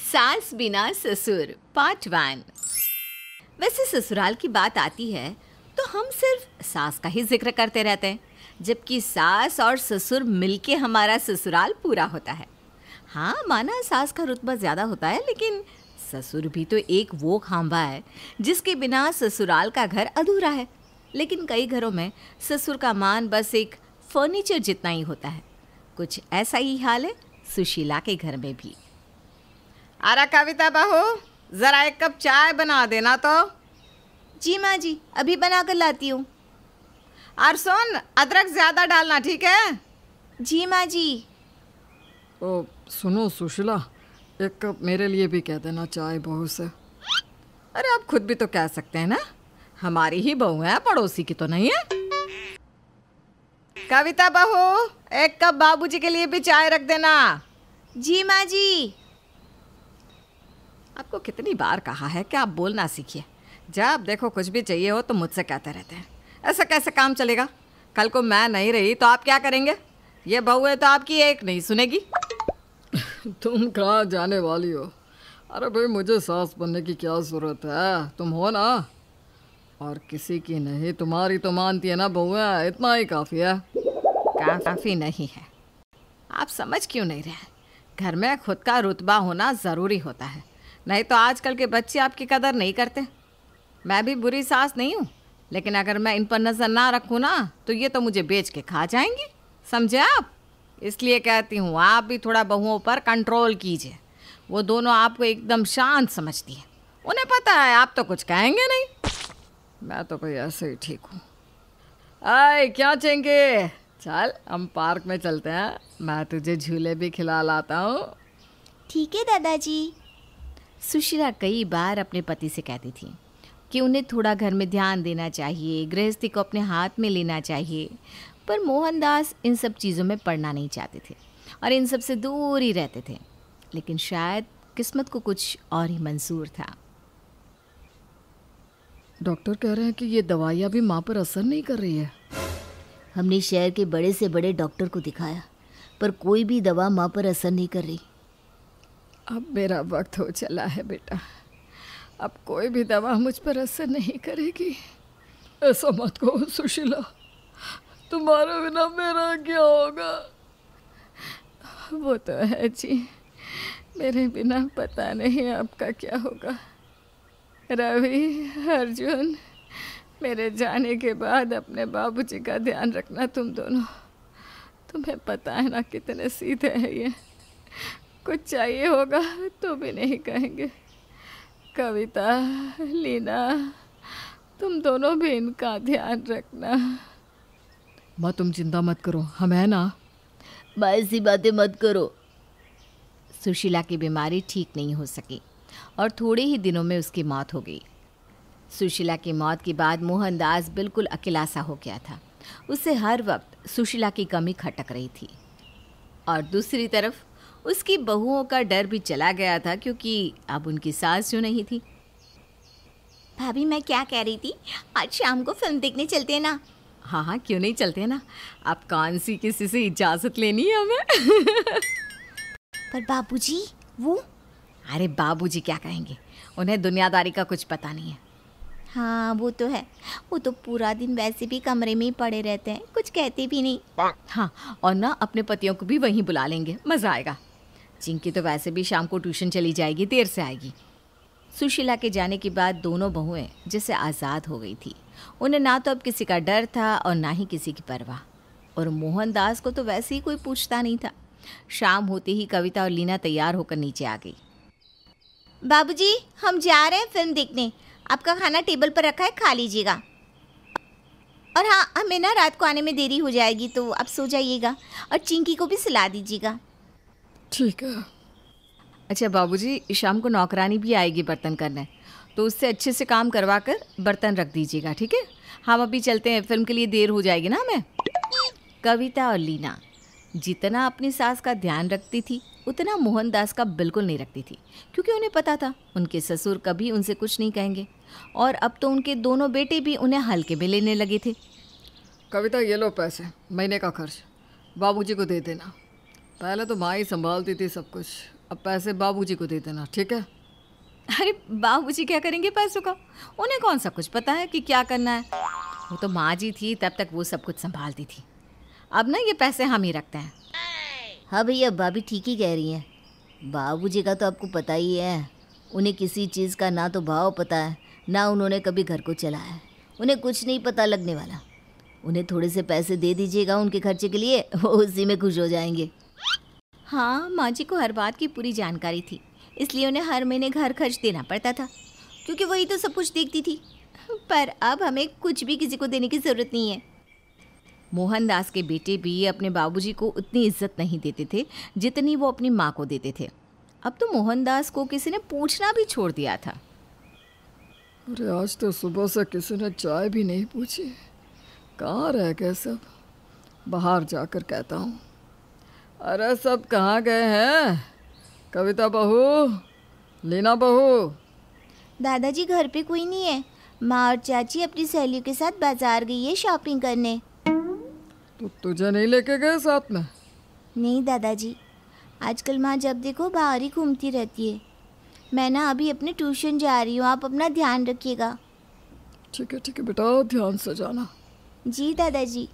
सास बिना ससुर पार्ट 1। वैसे ससुराल की बात आती है तो हम सिर्फ सास का ही जिक्र करते रहते हैं, जबकि सास और ससुर मिलके हमारा ससुराल पूरा होता है। हाँ, माना सास का रुतबा ज़्यादा होता है, लेकिन ससुर भी तो एक वो खांबा है जिसके बिना ससुराल का घर अधूरा है। लेकिन कई घरों में ससुर का मान बस एक फर्नीचर जितना ही होता है। कुछ ऐसा ही हाल है सुशीला के घर में भी। अरे कविता बहू, जरा एक कप चाय बना देना तो। जी माँ जी, अभी बना कर लाती हूँ। और सुन, अदरक ज्यादा डालना, ठीक है? जी माँ जी। ओ सुनो सुशीला, एक कप मेरे लिए भी कह देना चाय बहू से। अरे आप खुद भी तो कह सकते हैं ना, हमारी ही बहू है, पड़ोसी की तो नहीं है। कविता बहू, एक कप बाबूजी के लिए भी चाय रख देना। जी माँ जी। आपको कितनी बार कहा है कि आप बोलना सीखिए। जब देखो कुछ भी चाहिए हो तो मुझसे कहते रहते हैं। ऐसा कैसे काम चलेगा? कल को मैं नहीं रही तो आप क्या करेंगे? ये बहू है तो आपकी एक नहीं सुनेगी। तुम कहाँ जाने वाली हो? अरे भाई, मुझे सास बनने की क्या ज़रूरत है? तुम हो ना, और किसी की नहीं। तुम्हारी तो मानती है ना बहुआ, इतना ही काफ़ी है। काफ़ी नहीं है? आप समझ क्यों नहीं रहे? घर में खुद का रुतबा होना ज़रूरी होता है, नहीं तो आजकल के बच्चे आपकी कदर नहीं करते। मैं भी बुरी सास नहीं हूँ, लेकिन अगर मैं इन पर नज़र ना रखूँ ना तो ये तो मुझे बेच के खा जाएंगी, समझे आप? इसलिए कहती हूँ आप भी थोड़ा बहुओं पर कंट्रोल कीजिए। वो दोनों आपको एकदम शांत समझती है, उन्हें पता है आप तो कुछ कहेंगे नहीं। मैं तो कोई ऐसे ही ठीक हूँ। आए क्या चेंगे, चल हम पार्क में चलते हैं, मैं तुझे झूले भी खिला लाता हूँ। ठीक है दादाजी। सुशीला कई बार अपने पति से कहती थी कि उन्हें थोड़ा घर में ध्यान देना चाहिए, गृहस्थी को अपने हाथ में लेना चाहिए, पर मोहनदास इन सब चीज़ों में पड़ना नहीं चाहते थे और इन सब से दूर ही रहते थे। लेकिन शायद किस्मत को कुछ और ही मंजूर था। डॉक्टर कह रहे हैं कि ये दवाइयाँ भी माँ पर असर नहीं कर रही है। हमने शहर के बड़े से बड़े डॉक्टर को दिखाया, पर कोई भी दवा माँ पर असर नहीं कर रही। अब मेरा वक्त हो चला है बेटा, अब कोई भी दवा मुझ पर असर नहीं करेगी। ऐसा मत कहो सुशीला, तुम्हारे बिना मेरा क्या होगा? वो तो है जी, मेरे बिना पता नहीं आपका क्या होगा। रवि, अर्जुन, मेरे जाने के बाद अपने बाबूजी का ध्यान रखना तुम दोनों। तुम्हें पता है ना कितने सीधे हैं ये, कुछ चाहिए होगा तो भी नहीं कहेंगे। कविता, लीना, तुम दोनों भी इनका ध्यान रखना। माँ तुम चिंता मत करो, हम है ना। माँ ऐसी बातें मत करो। सुशीला की बीमारी ठीक नहीं हो सकी और थोड़े ही दिनों में उसकी मौत हो गई। सुशीला की मौत के बाद मोहनदास बिल्कुल अकेला सा हो गया था। उसे हर वक्त सुशीला की कमी खटक रही थी और दूसरी तरफ उसकी बहुओं का डर भी चला गया था, क्योंकि अब उनकी सास जो नहीं थी। भाभी, मैं क्या कह रही थी, आज शाम को फिल्म देखने चलते हैं ना? हाँ हाँ, क्यों नहीं चलते हैं ना। आप कौन सी किसी से इजाज़त लेनी है हमें? पर बाबूजी वो। अरे बाबूजी क्या कहेंगे, उन्हें दुनियादारी का कुछ पता नहीं है। हाँ वो तो है, वो तो पूरा दिन वैसे भी कमरे में ही पड़े रहते हैं, कुछ कहते भी नहीं। हाँ, और ना अपने पतियों को भी वहीं बुला लेंगे, मज़ा आएगा। चिंकी तो वैसे भी शाम को ट्यूशन चली जाएगी, देर से आएगी। सुशीला के जाने के बाद दोनों बहुएं जैसे आज़ाद हो गई थी। उन्हें ना तो अब किसी का डर था और ना ही किसी की परवाह। और मोहनदास को तो वैसे ही कोई पूछता नहीं था। शाम होते ही कविता और लीना तैयार होकर नीचे आ गई। बाबूजी, हम जा रहे हैं फिल्म देखने, आपका खाना टेबल पर रखा है, खा लीजिएगा। और हाँ, हमें ना रात को आने में देरी हो जाएगी तो आप सो जाइएगा और चिंकी को भी सुला दीजिएगा। ठीक है। अच्छा बाबूजी, शाम को नौकरानी भी आएगी बर्तन करने, तो उससे अच्छे से काम करवा कर बर्तन रख दीजिएगा, ठीक है? हम अभी चलते हैं, फिल्म के लिए देर हो जाएगी ना हमें। कविता और लीना जितना अपनी सास का ध्यान रखती थी उतना मोहनदास का बिल्कुल नहीं रखती थी, क्योंकि उन्हें पता था उनके ससुर कभी उनसे कुछ नहीं कहेंगे। और अब तो उनके दोनों बेटे भी उन्हें हल्के में लेने लगे थे। कविता, ये लो पैसे, महीने का खर्च बाबूजी को दे देना। पहले तो माँ ही संभालती थी सब कुछ, अब पैसे बाबूजी को दे देना, ठीक है? अरे बाबूजी क्या करेंगे पैसों का? उन्हें कौन सा कुछ पता है कि क्या करना है। वो तो माँ जी थी, तब तक वो सब कुछ संभालती थी। अब ना ये पैसे हम ही रखते हैं। हाँ भैया, भाभी ठीक ही कह रही हैं। बाबूजी का तो आपको पता ही है, उन्हें किसी चीज़ का ना तो भाव पता है, ना उन्होंने कभी घर को चलाया है। उन्हें कुछ नहीं पता लगने वाला। उन्हें थोड़े से पैसे दे दीजिएगा उनके खर्चे के लिए, वो उसी में खुश हो जाएंगे। हाँ, माँ जी को हर बात की पूरी जानकारी थी, इसलिए उन्हें हर महीने घर खर्च देना पड़ता था, क्योंकि वही तो सब कुछ देखती थी। पर अब हमें कुछ भी किसी को देने की ज़रूरत नहीं है। मोहनदास के बेटे भी अपने बाबूजी को उतनी इज्जत नहीं देते थे जितनी वो अपनी माँ को देते थे। अब तो मोहनदास को किसी ने पूछना भी छोड़ दिया था। अरे आज तो सुबह से किसी ने चाय भी नहीं पूछी। कहाँ रह गए सब? बाहर जाकर कहता हूँ। अरे सब कहाँ गए हैं? कविता बहू, लीना बहू। दादाजी घर पे कोई नहीं है। माँ और चाची अपनी सहेलियों के साथ बाजार गई है शॉपिंग करने। तो तुझे नहीं लेके गए साथ में? नहीं दादाजी, आजकल माँ जब देखो बाहर ही घूमती रहती है। मैं ना अभी अपने ट्यूशन जा रही हूँ, आप अपना ध्यान रखिएगा। ठीक है बेटा, ध्यान से जाना। जी दादाजी।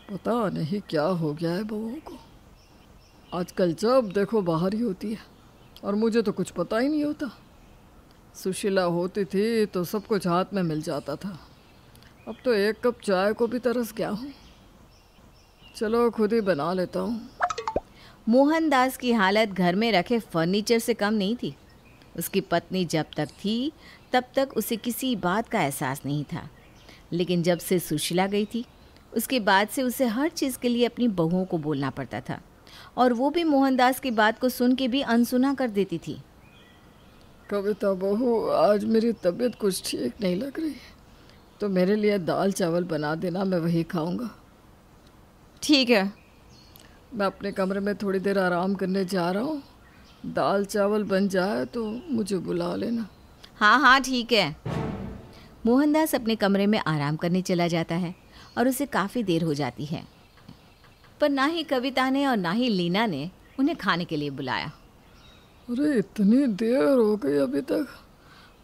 पता नहीं क्या हो गया है बहू को, आजकल जब देखो बाहर ही होती है, और मुझे तो कुछ पता ही नहीं होता। सुशीला होती थी तो सब कुछ हाथ में मिल जाता था, अब तो एक कप चाय को भी तरस गया हूँ। चलो खुद ही बना लेता हूँ। मोहनदास की हालत घर में रखे फर्नीचर से कम नहीं थी। उसकी पत्नी जब तक थी तब तक उसे किसी बात का एहसास नहीं था, लेकिन जब से सुशीला गई थी उसके बाद से उसे हर चीज़ के लिए अपनी बहुओं को बोलना पड़ता था, और वो भी मोहनदास की बात को सुन के भी अनसुना कर देती थी। कविता बहू, आज मेरी तबीयत कुछ ठीक नहीं लग रही, तो मेरे लिए दाल चावल बना देना, मैं वही खाऊंगा। ठीक है। मैं अपने कमरे में थोड़ी देर आराम करने जा रहा हूँ। दाल चावल बन जाए तो मुझे बुला लेना। हाँ ठीक है। मोहनदास अपने कमरे में आराम करने चला जाता है और उसे काफ़ी देर हो जाती है, पर ना ही कविता ने और ना ही लीना ने उन्हें खाने के लिए बुलाया। अरे इतनी देर हो गई अभी तक,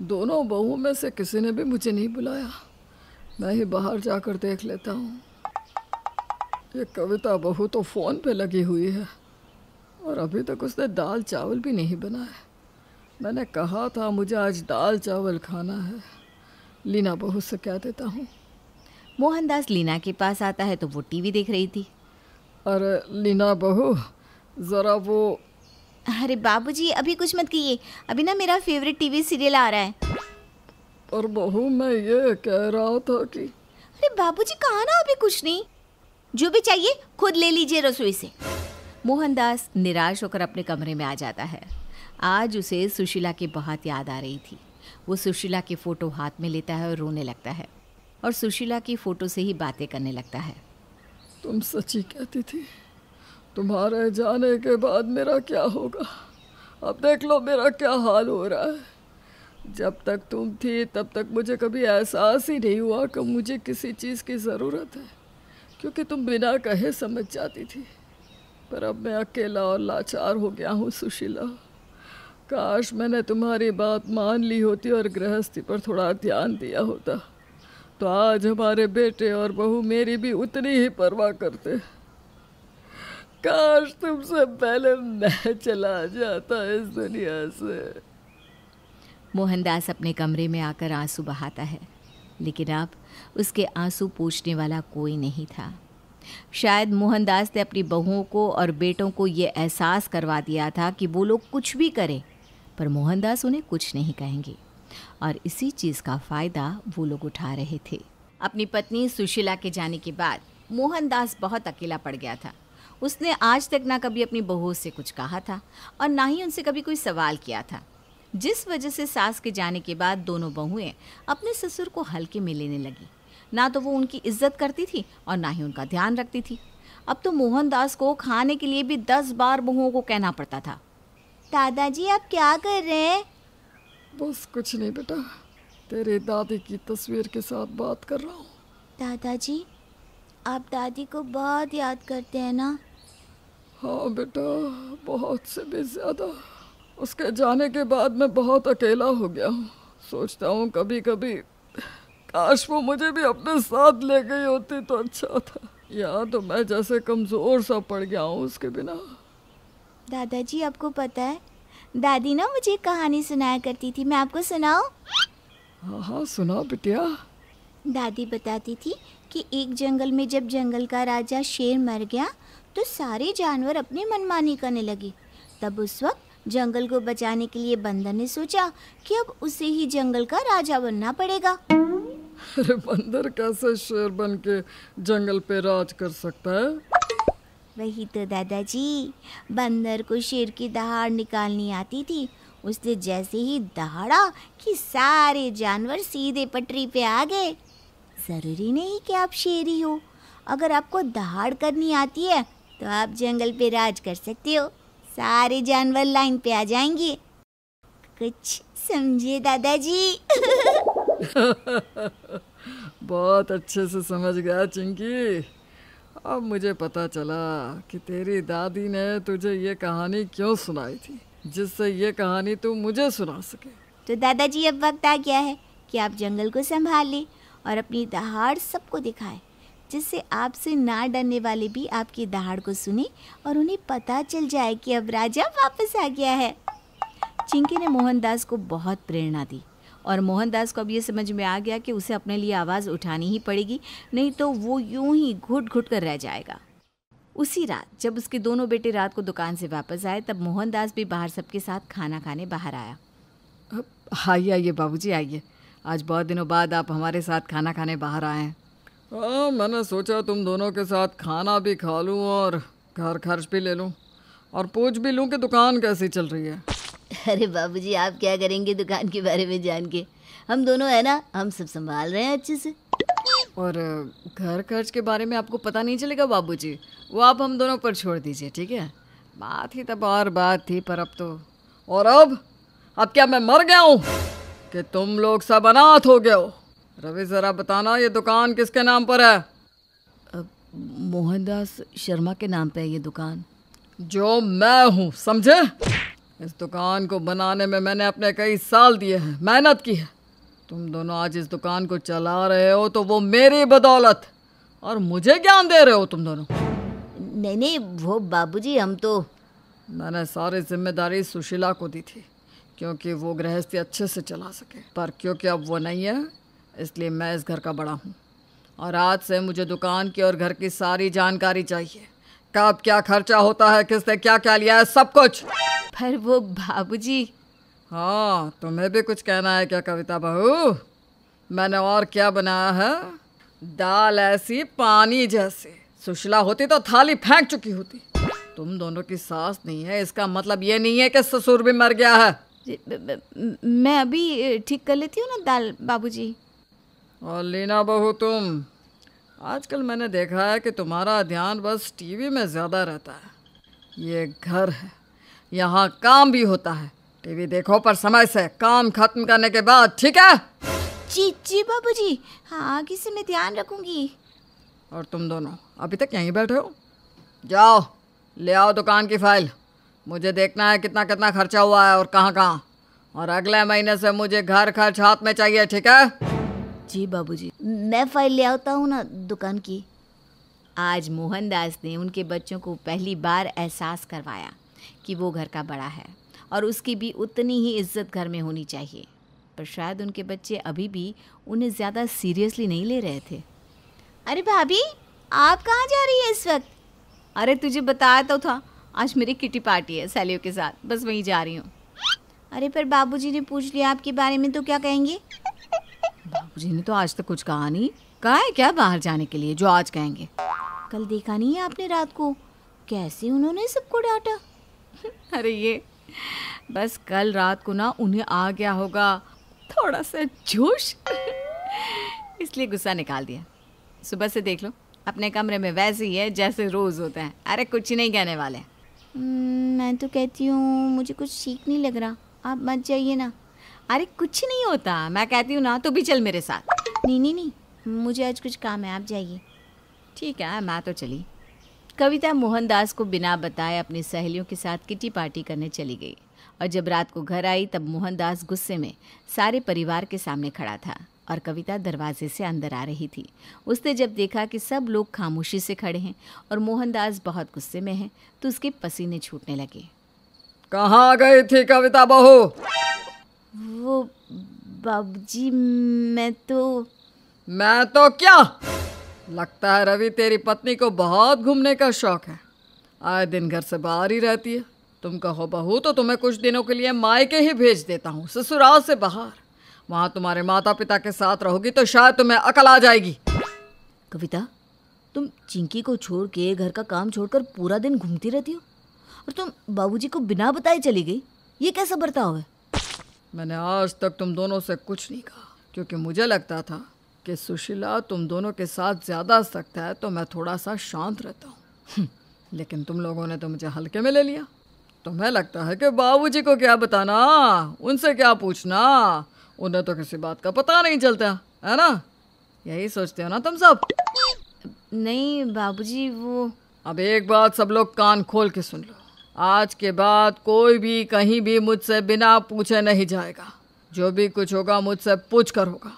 दोनों बहुओं में से किसी ने भी मुझे नहीं बुलाया। मैं ही बाहर जाकर देख लेता हूँ। ये कविता बहू तो फ़ोन पे लगी हुई है और अभी तक उसने दाल चावल भी नहीं बनाया। मैंने कहा था मुझे आज दाल चावल खाना है। लीना बहू से कह देता हूँ। मोहनदास लीना के पास आता है तो वो टीवी देख रही थी। अरे लीना बहू, ज़रा वो। अरे बाबूजी अभी कुछ मत कीजिए, अभी ना मेरा फेवरेट टीवी सीरियल आ रहा है। और बहू मैं ये कह रहा था कि। अरे बाबूजी कहा ना अभी कुछ नहीं, जो भी चाहिए खुद ले लीजिए रसोई से। मोहनदास निराश होकर अपने कमरे में आ जाता है। आज उसे सुशीला की बहुत याद आ रही थी। वो सुशीला की फ़ोटो हाथ में लेता है और रोने लगता है, और सुशीला की फ़ोटो से ही बातें करने लगता है। तुम सच्ची कहती थी, तुम्हारे जाने के बाद मेरा क्या होगा। अब देख लो मेरा क्या हाल हो रहा है। जब तक तुम थी तब तक मुझे कभी एहसास ही नहीं हुआ कि मुझे किसी चीज़ की ज़रूरत है, क्योंकि तुम बिना कहे समझ जाती थी। पर अब मैं अकेला और लाचार हो गया हूँ सुशीला। काश मैंने तुम्हारी बात मान ली होती और गृहस्थी पर थोड़ा ध्यान दिया होता, तो आज हमारे बेटे और बहू मेरी भी उतनी ही परवाह करते। काश तुमसे पहले मैं चला जाता इस दुनिया से। मोहनदास अपने कमरे में आकर आंसू बहाता है, लेकिन अब उसके आंसू पोंछने वाला कोई नहीं था। शायद मोहनदास ने अपनी बहुओं को और बेटों को ये एहसास करवा दिया था कि वो लोग कुछ भी करें, पर मोहनदास उन्हें कुछ नहीं कहेंगे, और इसी चीज़ का फ़ायदा वो लोग उठा रहे थे। अपनी पत्नी सुशीला के जाने के बाद मोहनदास बहुत अकेला पड़ गया था। उसने आज तक ना कभी अपनी बहुओं से कुछ कहा था और ना ही उनसे कभी कोई सवाल किया था, जिस वजह से सास के जाने के बाद दोनों बहुएं अपने ससुर को हल्के में लेने लगी। ना तो वो उनकी इज्जत करती थी और ना ही उनका ध्यान रखती थी। अब तो मोहनदास को खाने के लिए भी 10 बार बहुओं को कहना पड़ता था। दादाजी आप क्या कर रहे हैं? बस कुछ नहीं बेटा, तेरी दादी की तस्वीर के साथ बात कर रहा हूँ। दादाजी आप दादी को बहुत याद करते हैं ना? हाँ बेटा, बहुत से भी ज़्यादा। उसके जाने के बाद मैं बहुत अकेला हो गया हूँ। सोचता हूँ कभी कभी काश वो मुझे भी अपने साथ ले गई होती तो अच्छा था। यहाँ तो मैं जैसे कमज़ोर सा पड़ गया हूँ उसके बिना। दादाजी, आपको पता है, दादी ना मुझे एक कहानी सुनाया करती थी। मैं आपको सुनाऊं? हाँ हाँ, सुना बिटिया। दादी बताती थी कि एक जंगल में जब जंगल का राजा शेर मर गया तो सारे जानवर अपनी मनमानी करने लगे। तब उस वक्त जंगल को बचाने के लिए बंदर ने सोचा कि अब उसे ही जंगल का राजा बनना पड़ेगा। अरे बंदर कैसे शेर बन के जंगल पे राज कर सकता है? वही तो दादाजी, बंदर को शेर की दहाड़ निकालनी आती थी। उसने जैसे ही दहाड़ा कि सारे जानवर सीधे पटरी पे आ गए। ज़रूरी नहीं कि आप शेर ही हो, अगर आपको दहाड़ करनी आती है तो आप जंगल पे राज कर सकते हो। सारे जानवर लाइन पे आ जाएंगे। कुछ समझे दादाजी? बहुत अच्छे से समझ गया चिंकी। अब मुझे पता चला कि तेरी दादी ने तुझे ये कहानी क्यों सुनाई थी, जिससे ये कहानी तू मुझे सुना सके। तो दादाजी, अब वक्त आ गया है कि आप जंगल को संभाल लें और अपनी दहाड़ सबको दिखाएं, जिससे आपसे ना डरने वाले भी आपकी दहाड़ को सुने और उन्हें पता चल जाए कि अब राजा वापस आ गया है। चिंकी ने मोहनदास को बहुत प्रेरणा दी और मोहनदास को अब ये समझ में आ गया कि उसे अपने लिए आवाज़ उठानी ही पड़ेगी, नहीं तो वो यूं ही घुट घुट कर रह जाएगा। उसी रात जब उसके दोनों बेटे रात को दुकान से वापस आए, तब मोहनदास भी बाहर सबके साथ खाना खाने बाहर आया। आइए आइए बाबूजी, आइए। आज बहुत दिनों बाद आप हमारे साथ खाना खाने बाहर आए हैं। हाँ, मैंने सोचा तुम दोनों के साथ खाना भी खा लूँ और घर खर्च भी ले लूँ और पूछ भी लूँ कि दुकान कैसी चल रही है। अरे बाबूजी, आप क्या करेंगे दुकान के बारे में जान के? हम दोनों है ना, हम सब संभाल रहे हैं अच्छे से। और घर खर्च के बारे में आपको पता नहीं चलेगा बाबूजी, वो आप हम दोनों पर छोड़ दीजिए, ठीक है? बात ही तब और बात थी, पर अब तो। और अब क्या मैं मर गया हूँ कि तुम लोग सब अनाथ हो गए हो? रवि, जरा बताना ये दुकान किसके नाम पर है? मोहनदास शर्मा के नाम पे है ये दुकान। जो मैं हूँ, समझे? इस दुकान को बनाने में मैंने अपने कई साल दिए हैं, मेहनत की है। तुम दोनों आज इस दुकान को चला रहे हो तो वो मेरी बदौलत, और मुझे ज्ञान दे रहे हो तुम दोनों। नहीं नहीं, वो बाबूजी, हम तो। मैंने सारी जिम्मेदारी सुशीला को दी थी क्योंकि वो गृहस्थी अच्छे से चला सके, पर क्योंकि अब वो नहीं है इसलिए मैं इस घर का बड़ा हूँ और आज से मुझे दुकान की और घर की सारी जानकारी चाहिए। कब क्या खर्चा होता है, किसने क्या क्या लिया है, सब कुछ। पर वो बाबूजी। हाँ, तुम्हें भी कुछ कहना है क्या कविता बहू? मैंने और क्या बनाया है? दाल ऐसी पानी जैसी। सुशीला होती तो थाली फेंक चुकी होती। तुम दोनों की सास नहीं है, इसका मतलब ये नहीं है कि ससुर भी मर गया है। मैं अभी ठीक कर लेती हूँ ना दाल बाबूजी। और लीना बहू, तुम आजकल मैंने देखा है कि तुम्हारा ध्यान बस टीवी में ज़्यादा रहता है। ये घर है, यहाँ काम भी होता है। टीवी देखो पर समय से, काम खत्म करने के बाद, ठीक है? जी जी बाबूजी, हाँ आगे से मैं ध्यान रखूंगी। और तुम दोनों अभी तक यहीं बैठे हो? जाओ ले आओ दुकान की फाइल। मुझे देखना है कितना कितना खर्चा हुआ है और कहाँ कहाँ, और अगले महीने से मुझे घर खर्च हाथ में चाहिए, ठीक है? जी बाबूजी। मैं फाइल ले आता हूँ ना दुकान की। आज मोहनदास ने उनके बच्चों को पहली बार एहसास करवाया कि वो घर का बड़ा है और उसकी भी उतनी ही इज्जत घर में होनी चाहिए। पर शायद उनके बच्चे अभी भी उन्हें ज़्यादा सीरियसली नहीं ले रहे थे। अरे भाभी, आप कहाँ जा रही है इस वक्त? अरे तुझे बताया तो था, आज मेरी किटी पार्टी है सहेलियों के साथ, बस वहीं जा रही हूँ। अरे पर बाबूजी ने पूछ लिया आपके बारे में तो क्या कहेंगे? बाबूजी ने तो आज तक कुछ कहा नहीं। कहा है क्या बाहर जाने के लिए जो आज कहेंगे? कल देखा नहीं है आपने रात को कैसे उन्होंने सबको डांटा? अरे ये बस कल रात को ना उन्हें आ गया होगा थोड़ा सा जोश, इसलिए गुस्सा निकाल दिया। सुबह से देख लो अपने कमरे में वैसे ही है जैसे रोज होते हैं। अरे कुछ ही नहीं कहने वाले। मैं तो कहती हूँ मुझे कुछ ठीक नहीं लग रहा, आप मत जाइए ना। अरे कुछ नहीं होता, मैं कहती हूँ ना, तू भी चल मेरे साथ। नहीं नहीं नहीं, मुझे आज कुछ काम है, आप जाइए। ठीक है, मैं तो चली। कविता मोहनदास को बिना बताए अपनी सहेलियों के साथ किटी पार्टी करने चली गई और जब रात को घर आई तब मोहनदास गुस्से में सारे परिवार के सामने खड़ा था और कविता दरवाजे से अंदर आ रही थी। उसने जब देखा कि सब लोग खामोशी से खड़े हैं और मोहनदास बहुत गुस्से में है तो उसके पसीने छूटने लगे। कहाँ गई थी कविता बहू? वो बाबूजी मैं तो क्या? लगता है रवि तेरी पत्नी को बहुत घूमने का शौक है, आए दिन घर से बाहर ही रहती है। तुम कहो बहू तो तुम्हें कुछ दिनों के लिए मायके ही भेज देता हूँ, ससुराल से बाहर। वहाँ तुम्हारे माता पिता के साथ रहोगी तो शायद तुम्हें अकल आ जाएगी। कविता, तुम चिंकी को छोड़ के घर का काम छोड़कर पूरा दिन घूमती रहती हो और तुम बाबूजी को बिना बताए चली गई। ये कैसा बर्ताव है? मैंने आज तक तुम दोनों से कुछ नहीं कहा क्योंकि मुझे लगता था कि सुशीला तुम दोनों के साथ ज़्यादा सख्त है तो मैं थोड़ा सा शांत रहता हूँ। लेकिन तुम लोगों ने तो मुझे हल्के में ले लिया। तुम्हें लगता है कि बाबूजी को क्या बताना, उनसे क्या पूछना, उन्हें तो किसी बात का पता नहीं चलता है ना? यही सोचते हो ना तुम सब? नहीं बाबूजी, वो अब एक बात सब लोग कान खोल के सुन लो, आज के बाद कोई भी कहीं भी मुझसे बिना पूछे नहीं जाएगा। जो भी कुछ होगा मुझसे पूछ कर होगा।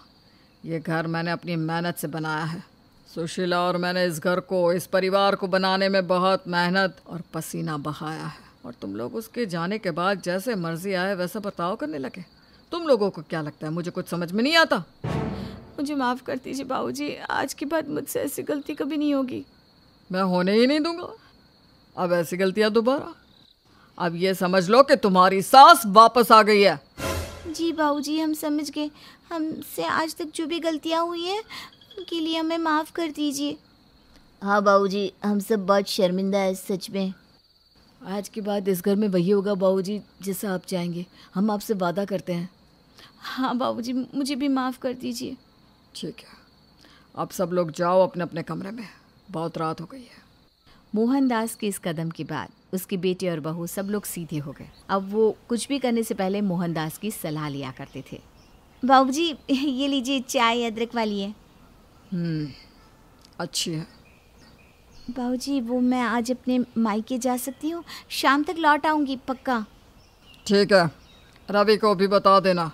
ये घर मैंने अपनी मेहनत से बनाया है। सुशीला और मैंने इस घर को, इस परिवार को बनाने में बहुत मेहनत और पसीना बहाया है और तुम लोग उसके जाने के बाद जैसे मर्जी आए वैसा बर्ताव करने लगे। तुम लोगों को क्या लगता है मुझे कुछ समझ में नहीं आता? मुझे माफ़ कर दीजिए बाबूजी, आज के बाद मुझसे ऐसी गलती कभी नहीं होगी। मैं होने ही नहीं दूंगा अब ऐसी गलतियां दोबारा। अब ये समझ लो कि तुम्हारी सास वापस आ गई है। जी बाबूजी, हम समझ गए। हमसे आज तक जो भी गलतियाँ हुई हैं उनके लिए हमें माफ़ कर दीजिए। हाँ बाबूजी, हम सब बहुत शर्मिंदा है सच में। आज के बाद इस घर में वही होगा बाबूजी जैसा आप चाहेंगे, हम आपसे वादा करते हैं। हाँ बाबूजी, मुझे भी माफ़ कर दीजिए। ठीक है, अब सब लोग जाओ अपने अपने कमरे में, बहुत रात हो गई है। मोहनदास के इस कदम के बाद उसके बेटे और बहू सब लोग सीधे हो गए। अब वो कुछ भी करने से पहले मोहनदास की सलाह लिया करते थे। बाबूजी ये लीजिए, चाय अदरक वाली है। अच्छी है। बाबूजी वो मैं आज अपने मायके जा सकती हूँ? शाम तक लौट आऊँगी पक्का। ठीक है, रवि को भी बता देना।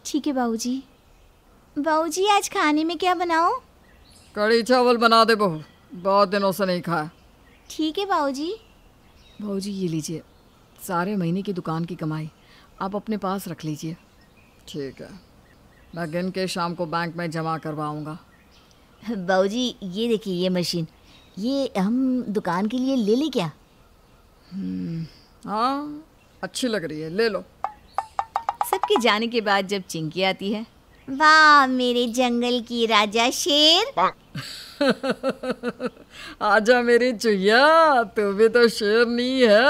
ठीक है बाबूजी। बाबूजी आज खाने में क्या बनाऊँ? कढ़ी चावल बना दे बहू, बहुत दिनों से नहीं खाया। ठीक है बाबूजी। बाबूजी ये लीजिए, सारे महीने की दुकान की कमाई आप अपने पास रख लीजिए। ठीक है, मैं गिन के शाम को बैंक में जमा करवाऊंगा। बाबूजी ये देखिए ये मशीन, ये हम दुकान के लिए ले क्या? हाँ अच्छी लग रही है, ले लो। सबके जाने के बाद जब चिंकी आती है, वाह मेरे जंगल की राजा शेर। आजा मेरी चुहिया, तू भी तो शेरनी है।